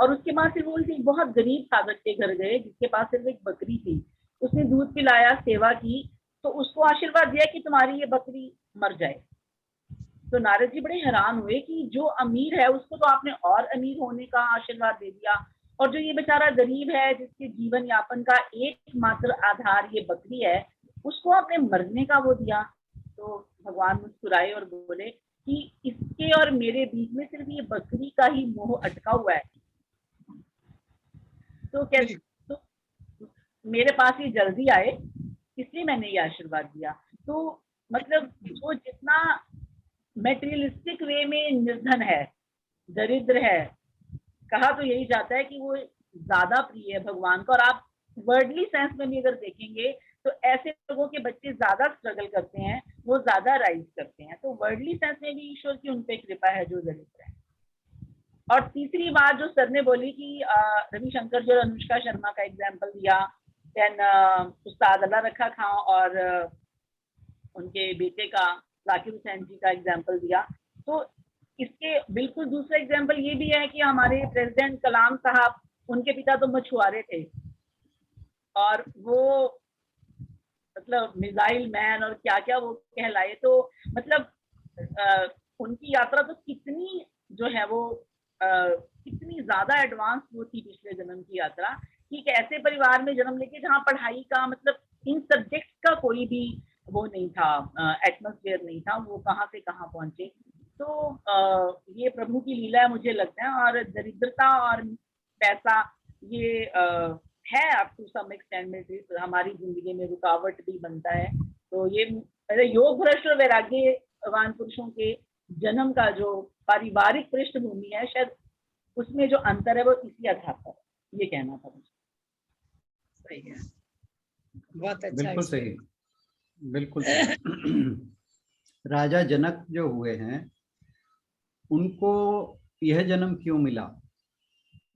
और उसके बाद फिर वो एक बहुत गरीब साधक के घर गए जिसके पास सिर्फ एक बकरी थी, उसने दूध पिलाया, सेवा की, तो उसको आशीर्वाद दिया कि तुम्हारी ये बकरी मर जाए। तो नारद जी बड़े हैरान हुए कि जो अमीर है उसको तो आपने और अमीर होने का आशीर्वाद दे दिया, और जो ये बेचारा गरीब है जिसके जीवन यापन का एकमात्र आधार ये बकरी है, उसको आपने मरने का वो दिया। तो भगवान मुस्कुराए और बोले कि इसके और मेरे बीच में सिर्फ ये बकरी का ही मोह अटका हुआ है। तो कैसे, तो मेरे पास ये जल्दी आए इसलिए मैंने ये आशीर्वाद दिया। तो मतलब जो जितना मेटेरियलिस्टिक वे में निर्धन है, दरिद्र है, कहा तो यही जाता है कि वो ज्यादा प्रिय है भगवान को। और आप वर्डली सेंस में भी अगर देखेंगे तो ऐसे लोगों के बच्चे ज्यादा स्ट्रगल करते हैं, वो ज्यादा राइज करते हैं। तो वर्डली सेंस में भी ईश्वर की उनपे कृपा है जो दरिद्र है। और तीसरी बात जो सर ने बोली कि रविशंकर जी और अनुष्का शर्मा का एग्जाम्पल दिया, देन उस्ताद अल्लाह रखा खां और उनके बेटे का जाकिर हुसैन जी का एग्जाम्पल दिया। तो इसके बिल्कुल दूसरा एग्जाम्पल ये भी है कि हमारे प्रेसिडेंट कलाम साहब, उनके पिता तो मछुआरे थे और वो मतलब मिसाइल मैन और क्या क्या वो कहलाए। तो मतलब उनकी यात्रा तो कितनी जो है वो कितनी ज्यादा एडवांस वो थी पिछले जन्म की यात्रा, कि एक ऐसे परिवार में जन्म लेके जहाँ पढ़ाई का मतलब इन सब्जेक्ट का कोई भी वो नहीं था, एटमॉस्फेयर नहीं था, वो कहाँ से कहाँ पहुंचे। तो ये प्रभु की लीला है मुझे लगता है। और दरिद्रता और पैसा ये है अप टू सम एक्सटेंड में हमारी जिंदगी में रुकावट भी बनता है। तो ये योग भ्रष्ट और वैराग्यवान पुरुषों के जन्म का जो पारिवारिक पृष्ठभूमि है, शायद उसमें जो अंतर है वो इसी आधार पर, ये कहना था मुझे। सही है, बहुत अच्छा। बिल्कुल सही, बिल्कुल सही। राजा जनक जो हुए हैं उनको यह जन्म क्यों मिला,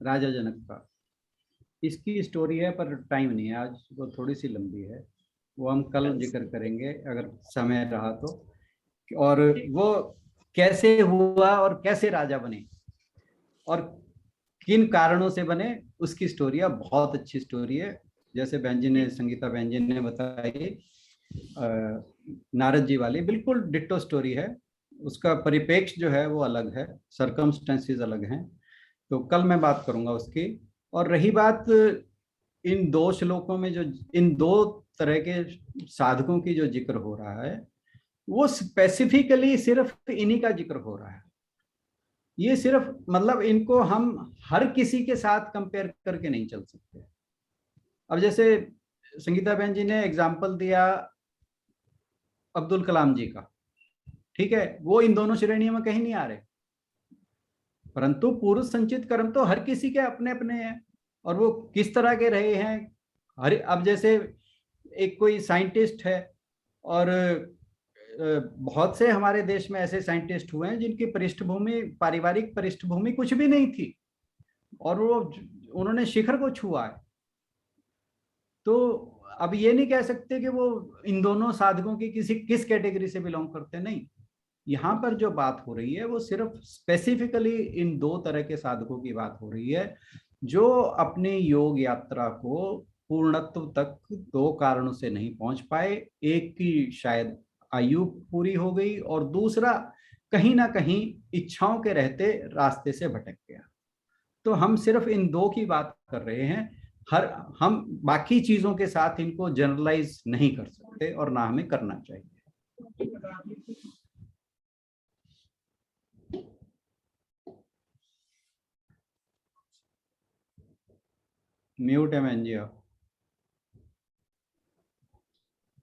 राजा जनक का, इसकी स्टोरी है पर टाइम नहीं है आज, वो थोड़ी सी लंबी है, वो हम कल जिक्र करेंगे अगर समय रहा तो। और वो कैसे हुआ और कैसे राजा बने और किन कारणों से बने, उसकी स्टोरी है, बहुत अच्छी स्टोरी है। जैसे बहन जी ने, संगीता बहन जी ने बताई, नारद जी वाली बिल्कुल डिट्टो स्टोरी है। उसका परिप्रेक्ष्य जो है वो अलग है, सर्कमस्टेंसेस अलग हैं। तो कल मैं बात करूंगा उसकी। और रही बात इन दो श्लोकों में जो इन दो तरह के साधकों की जो जिक्र हो रहा है, वो स्पेसिफिकली सिर्फ इन्हीं का जिक्र हो रहा है। ये सिर्फ मतलब इनको हम हर किसी के साथ कंपेयर करके नहीं चल सकते। अब जैसे संगीता बहन जी ने एग्जाम्पल दिया अब्दुल कलाम जी का, ठीक है, वो इन दोनों श्रेणियों में कहीं नहीं आ रहे, परंतु पूर्व संचित कर्म तो हर किसी के अपने अपने हैं और वो किस तरह के रहे हैं। अब जैसे एक कोई साइंटिस्ट है और बहुत से हमारे देश में ऐसे साइंटिस्ट हुए हैं जिनकी पृष्ठभूमि, पारिवारिक पृष्ठभूमि कुछ भी नहीं थी और वो उन्होंने शिखर को छुआ है। तो अब ये नहीं कह सकते कि वो इन दोनों साधकों की किस कैटेगरी से बिलोंग करते, नहीं। यहाँ पर जो बात हो रही है वो सिर्फ स्पेसिफिकली इन दो तरह के साधकों की बात हो रही है, जो अपनी योग यात्रा को पूर्णत्व तक दो कारणों से नहीं पहुंच पाए। एक की शायद आयु पूरी हो गई और दूसरा कहीं ना कहीं इच्छाओं के रहते रास्ते से भटक गया। तो हम सिर्फ इन दो की बात कर रहे हैं। हम बाकी चीजों के साथ इनको जनरलाइज नहीं कर सकते और ना हमें करना चाहिए। म्यूट है मैन जी आप।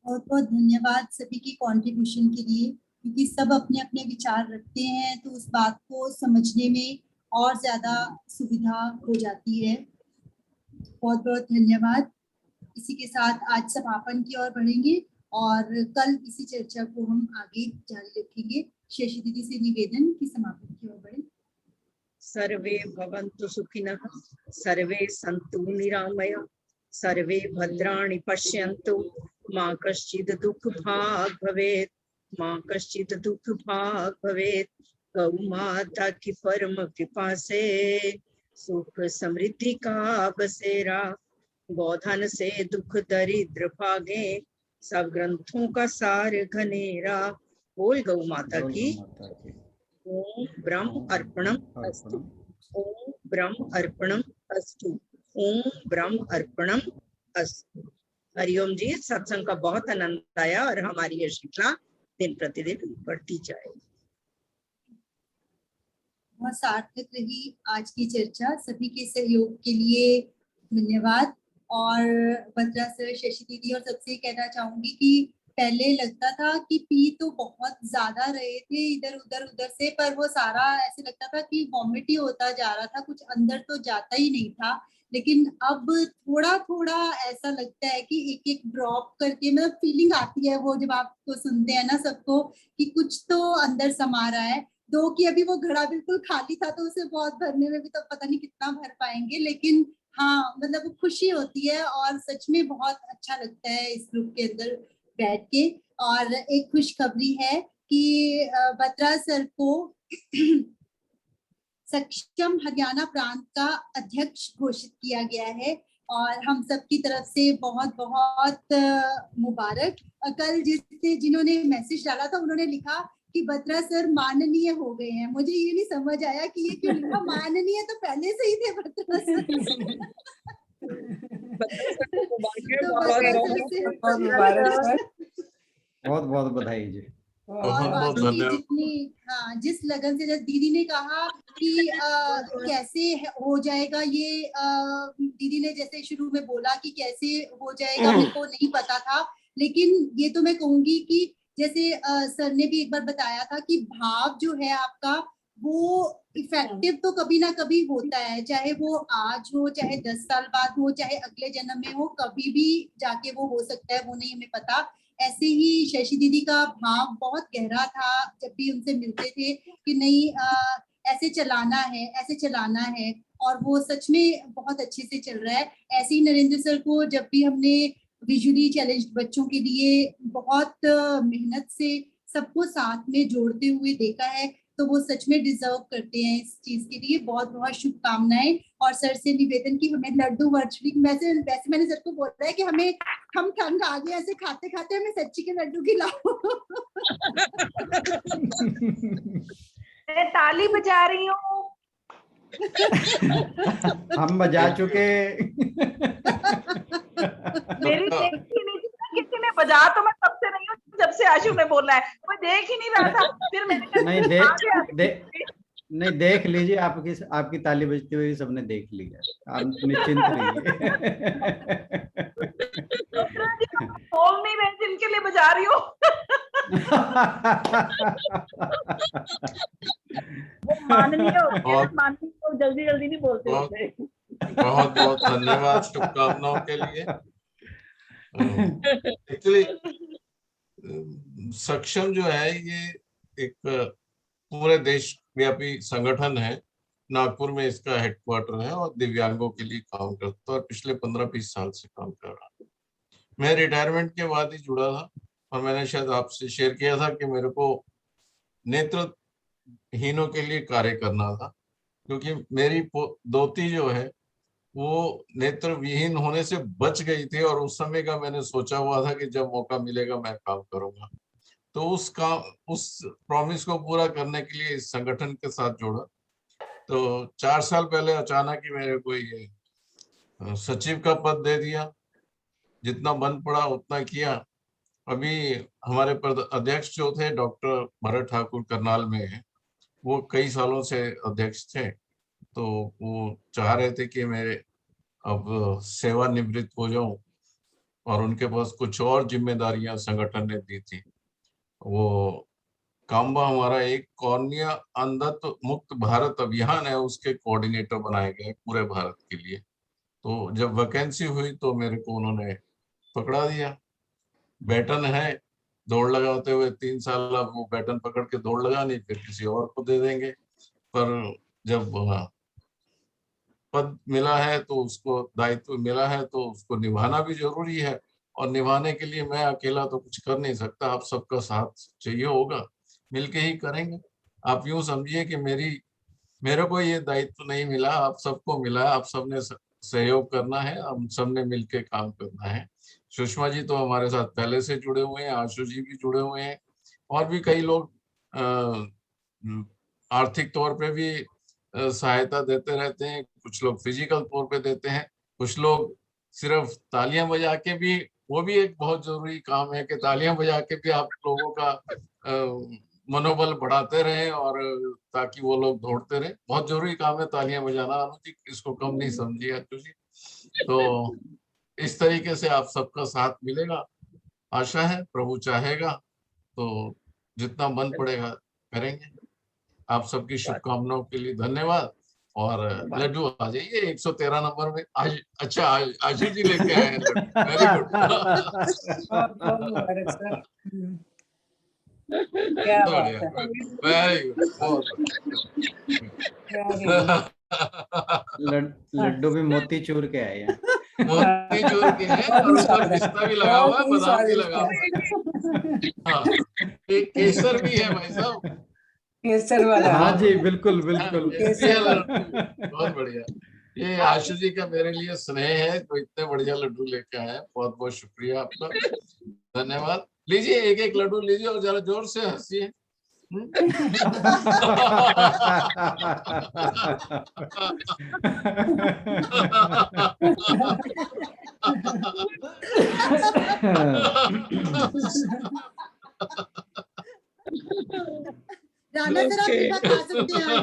बहुत बहुत धन्यवाद सभी की कंट्रीब्यूशन के लिए, क्योंकि सब अपने अपने विचार रखते हैं तो उस बात को समझने में और ज्यादा सुविधा हो जाती है। बहुत बहुत धन्यवाद। इसी के साथ आज समापन की ओर बढ़ेंगे और कल इसी चर्चा को हम आगे जारी रखेंगे। शशि दीदी से निवेदन कि समापन की ओर बढ़े। सर्वे भवन्तु सुखिनः, सर्वे सन्तु निरामया, सर्वे भद्राणि पश्यन्तु, मा कश्चित् दुःखभाग् भवेत्, मा कश्चित् दुःखभाग् भवेत्। गौ माता की परम कृपा से सुख समृद्धि का बसेरा, गोधन से दुख दरिद्र भागे, सब ग्रंथों का सार घनेरा। बोल गौ माता की। ओम ब्रह्म अर्पणम अस्तु, ओम ब्रह्म अर्पणम अस्तु, ओम ब्रह्म अर्पणम अस्तु। हरिओम जी। सत्संग का बहुत आनंद आया और हमारी ये श्रृंखला दिन प्रतिदिन बढ़ती जाए। बहुत सार्थक रही आज की चर्चा। सभी के सहयोग के लिए धन्यवाद। और बत्रा सर, शशि दीदी और सबसे कहना चाहूंगी कि पहले लगता था कि पी तो बहुत ज्यादा रहे थे इधर उधर से, पर वो सारा ऐसे लगता था कि वॉमिट ही होता जा रहा था, कुछ अंदर तो जाता ही नहीं था। लेकिन अब थोड़ा थोड़ा ऐसा लगता है कि एक एक ड्रॉप करके, मतलब फीलिंग आती है वो जब आपको सुनते हैं ना सबको, कि कुछ तो अंदर समा रहा है। दो की अभी वो घड़ा बिल्कुल खाली था तो उसे बहुत भरने में भी तो पता नहीं कितना भर पाएंगे, लेकिन हाँ मतलब वो खुशी होती है और सच में बहुत अच्छा लगता है इस ग्रुप के अंदर बैठ के। और एक खुशखबरी है कि बत्रा सर को सक्षम हरियाणा प्रांत का अध्यक्ष घोषित किया गया है और हम सब की तरफ से बहुत बहुत मुबारक। कल जिन्होंने मैसेज डाला था उन्होंने लिखा कि बत्रा सर माननीय हो गए हैं। मुझे ये नहीं समझ आया कि ये क्यों लिखा माननीय, तो पहले से ही थे बत्रा सर। बहुत बहुत बधाई जी। बहुत बहुत धन्यवाद। जितनी जिस लगन से दीदी ने कहा कि कैसे हो जाएगा ये, दीदी ने जैसे शुरू में बोला कि कैसे हो जाएगा मेरे को नहीं पता था, लेकिन ये तो मैं कहूंगी कि जैसे सर ने भी एक बार बताया था कि भाव जो है आपका वो इफेक्टिव तो कभी ना कभी होता है, चाहे वो आज हो, चाहे 10 साल बाद हो, चाहे अगले जन्म में हो, कभी भी जाके वो हो सकता है, वो नहीं हमें पता। ऐसे ही शशि दीदी का भाव बहुत गहरा था जब भी उनसे मिलते थे कि नहीं ऐसे चलाना है, ऐसे चलाना है, और वो सच में बहुत अच्छे से चल रहा है। ऐसे ही नरेंद्र सर को जब भी हमने विजुअली चैलेंज्ड बच्चों के लिए बहुत मेहनत से सबको साथ में जोड़ते हुए देखा है, तो वो सच में डिजर्व करते हैं इस चीज के लिए। बहुत बहुत शुभकामनाएं। और सर से निवेदन की हमें लड्डू वर्चुअली, वैसे मैंने सर को बोला है कि हमें हम ठंड आ गए ऐसे खाते खाते हमें सच्ची के लड्डू खिलाओ। मैं ताली बजा रही हूँ। हम बजा चुके। मेरी देखी नहीं थी, किसी ने बजा तो मैं तब से नहीं हूँ जब से आशु ने बोला है, मैं देख ही नहीं रहा था। फिर मैंने नहीं देख लीजिए, आपकी ताली बजती हुई सबने देख लिया, आप निश्चिंत रहिए। बोल नहीं रहे जिनके लिए बजा रही हूँ। वो माननीय होते हैं, माननीय को जल्दी जल्दी नहीं बोलते होते। बहुत बहुत धन्यवाद शुभकामनाओं के लिए। एक्चुअली सक्षम जो है ये एक पूरे देश व्यापी संगठन है। नागपुर में इसका हेडक्वार्टर है और दिव्यांगों के लिए काम करता है और पिछले 15-20 साल से काम कर रहा है। मैं रिटायरमेंट के बाद ही जुड़ा था और मैंने शायद आपसे शेयर किया था कि मेरे को नेत्रहीनों के लिए कार्य करना था, क्योंकि मेरी दोती जो है वो नेत्र विहीन होने से बच गई थी और उस समय का मैंने सोचा हुआ था कि जब मौका मिलेगा मैं काम करूंगा। तो उस प्रॉमिस को पूरा करने के लिए इस संगठन के साथ जोड़ा। तो 4 साल पहले अचानक ही मेरे को ये सचिव का पद दे दिया। जितना बन पड़ा उतना किया। अभी हमारे अध्यक्ष जो थे डॉक्टर भरत ठाकुर करनाल में है, वो कई सालों से अध्यक्ष थे, तो वो चाह रहे थे कि मेरे अब सेवानिवृत्त हो जाऊं और उनके पास कुछ और जिम्मेदारियां संगठन ने दी थी। वो कामबा हमारा एक कॉर्निया अंधत्व मुक्त भारत अभियान है, उसके कोऑर्डिनेटर बनाए गए पूरे भारत के लिए। तो जब वैकेंसी हुई तो मेरे को उन्होंने पकड़ा दिया। बैटन है, दौड़ लगाते हुए 3 साल अब वो बैटन पकड़ के दौड़ लगा नहीं, फिर किसी और को दे देंगे। पर जब पद मिला है तो उसको दायित्व मिला है तो उसको निभाना भी जरूरी है, और निभाने के लिए मैं अकेला तो कुछ कर नहीं सकता, आप सबका साथ चाहिए होगा, मिलके ही करेंगे। आप यूं समझिए कि मेरे को ये दायित्व नहीं मिला, आप सबको मिला है, आप सबने सहयोग करना है, हम सबने मिलके काम करना है। सुषमा जी तो हमारे साथ पहले से जुड़े हुए हैं, आशु जी भी जुड़े हुए हैं, और भी कई लोग आर्थिक तौर पे भी सहायता देते रहते हैं, कुछ लोग फिजिकल तौर पे देते हैं, कुछ लोग सिर्फ तालियां बजा के भी, वो भी एक बहुत जरूरी काम है कि तालियां बजा के भी आप लोगों का मनोबल बढ़ाते रहे और ताकि वो लोग दौड़ते रहे। बहुत जरूरी काम है तालियां बजाना, अनुजी इसको कम नहीं समझिए अनुजी। तो इस तरीके से आप सबका साथ मिलेगा, आशा है प्रभु चाहेगा तो जितना बन पड़ेगा करेंगे। आप सबकी शुभकामनाओं के लिए धन्यवाद। और लड्डू आ जाइए 113 नंबर में आज। अच्छा आशु जी लेके आए हैं लड्डू, वेरी गुड। क्या बात है, वेरी गुड। लड्डू भी मोती चूर के आए हैं। मोती चूर के हैं और ऊपर पिस्ता भी लगा हुआ है, बादाम भी लगा हुआ है। हाँ, एक केसर भी है भाई साहब, केसर वाला। हाँ जी बिल्कुल बिल्कुल। बहुत बढ़िया। ये आशु जी का मेरे लिए स्नेह है, तो इतने बढ़िया लड्डू लेके आए हैं, बहुत बहुत शुक्रिया आपका, धन्यवाद। लीजिए एक एक लड्डू लीजिए और जरा जोर से हंसिए। राणा सर आप मीठा खा सकते हैं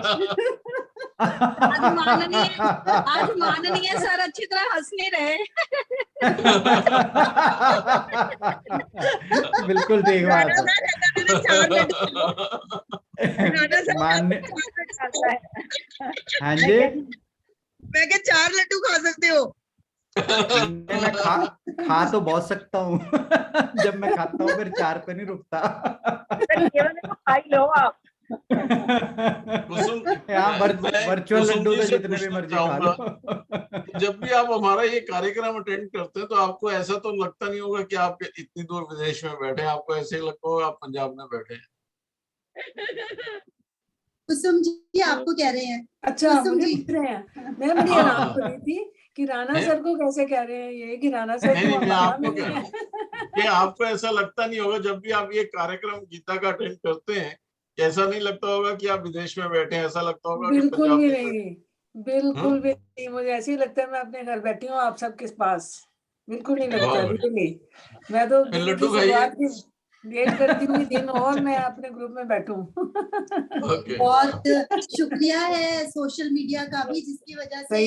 आज माननीय सर अच्छी तरह हंस नहीं रहे। बिल्कुल ठीक बात है। हाँ जी, मैं क्या 4 लड्डू खा सकते हो? मैं खा तो बहुत सकता हूँ। जब मैं खाता हूँ फिर 4 पे नहीं रुकता। खा ही लो आप। वर्चुअल लड्डू तो जितने भी मर्जी खा लो। जब भी आप हमारा ये कार्यक्रम अटेंड करते हैं तो आपको ऐसा तो लगता नहीं होगा कि आप इतनी दूर विदेश में बैठे हैं, आपको ऐसे ही लगता होगा आप पंजाब में बैठे हैं। कुसुम जी आपको कह रहे हैं। अच्छा मुझे पूछ रहे हैं, मैं बड़ी हैरान हो रही थी कि राणा सर को कैसे कह रहे हैं ये कि राणा सर नहीं, मैं आपको कह रहा हूँ कि आपको ऐसा लगता नहीं होगा जब भी आप ये कार्यक्रम गीता का अटेंड करते हैं, ऐसा नहीं लगता होगा कि आप विदेश में बैठे हैं, ऐसा लगता होगा कि बिल्कुल भी नहीं, बिल्कुल भी नहीं। मुझे ऐसे ही लगता है मैं अपने घर बैठी हूँ आप सबके पास, बिल्कुल नहीं लगता। रियली मैं तो दिन की शुरुआत की वेट करती हूँ दिन और मैं अपने ग्रुप में बैठूं। बहुत शुक्रिया है सोशल मीडिया का भी, जिसकी वजह से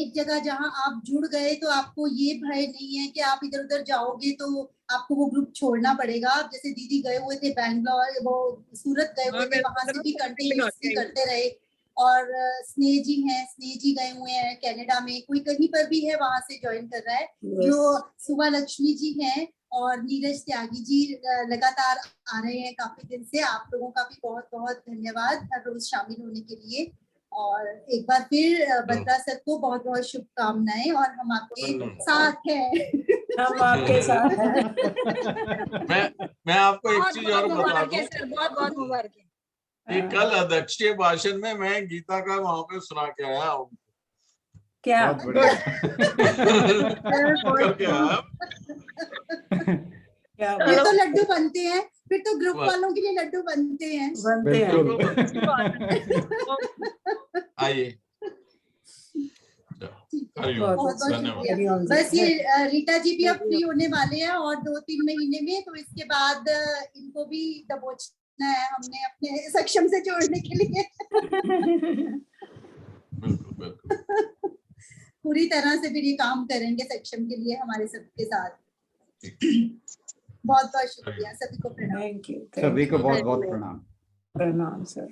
एक जगह जहां आप जुड़ गए तो आपको ये भय नहीं है कि आप इधर उधर जाओगे तो आपको वो ग्रुप छोड़ना पड़ेगा। आप जैसे दीदी गए हुए थे बैंगलोर, वो सूरत गए हुए थे, वहां से भी कंटिन्यूअसली करते रहे। और स्नेह जी हैं, स्नेह जी गए हुए हैं कनाडा में, कोई कहीं पर भी है वहां से ज्वाइन कर रहा है। जो सुबह लक्ष्मी जी हैं और नीरज त्यागी जी लगातार आ रहे हैं काफी दिन से। आप लोगों का भी बहुत बहुत धन्यवाद हर रोज शामिल होने के लिए। और एक बार फिर बत्रा सर को बहुत बहुत शुभकामनाएं और हम आपके साथ हैं। हम आपके साथ हैं। मैं आपको एक बहुत चीज और बहुत बता मुबारक है दूं सर, बहुत बहुत मुबारक है। कि कल अध्यक्षीय भाषण में मैं गीता का वहां पे सुना के आया हूँ। क्या बहुत बढ़िया। करके आया। क्या फिर तो लड्डू बनते हैं, फिर तो ग्रुप वाह। वालों के लिए लड्डू बनते हैं। बनते हैं। आइए हरिओम, बहुत बहुत धन्यवाद। शुक्रिया। बस ये रीटा जी भी अब फ्री होने वाले हैं और 2-3 महीने में, तो इसके बाद इनको भी दबोचना है हमने अपने सक्षम से जोड़ने के लिए। बिल्कुल बिल्कुल। पूरी तरह से फिर ये काम करेंगे सक्षम के लिए हमारे सबके साथ। बहुत बहुत शुक्रिया, सभी को प्रणाम। Thank you. सभी को बहुत बहुत प्रणाम। प्रणाम सर।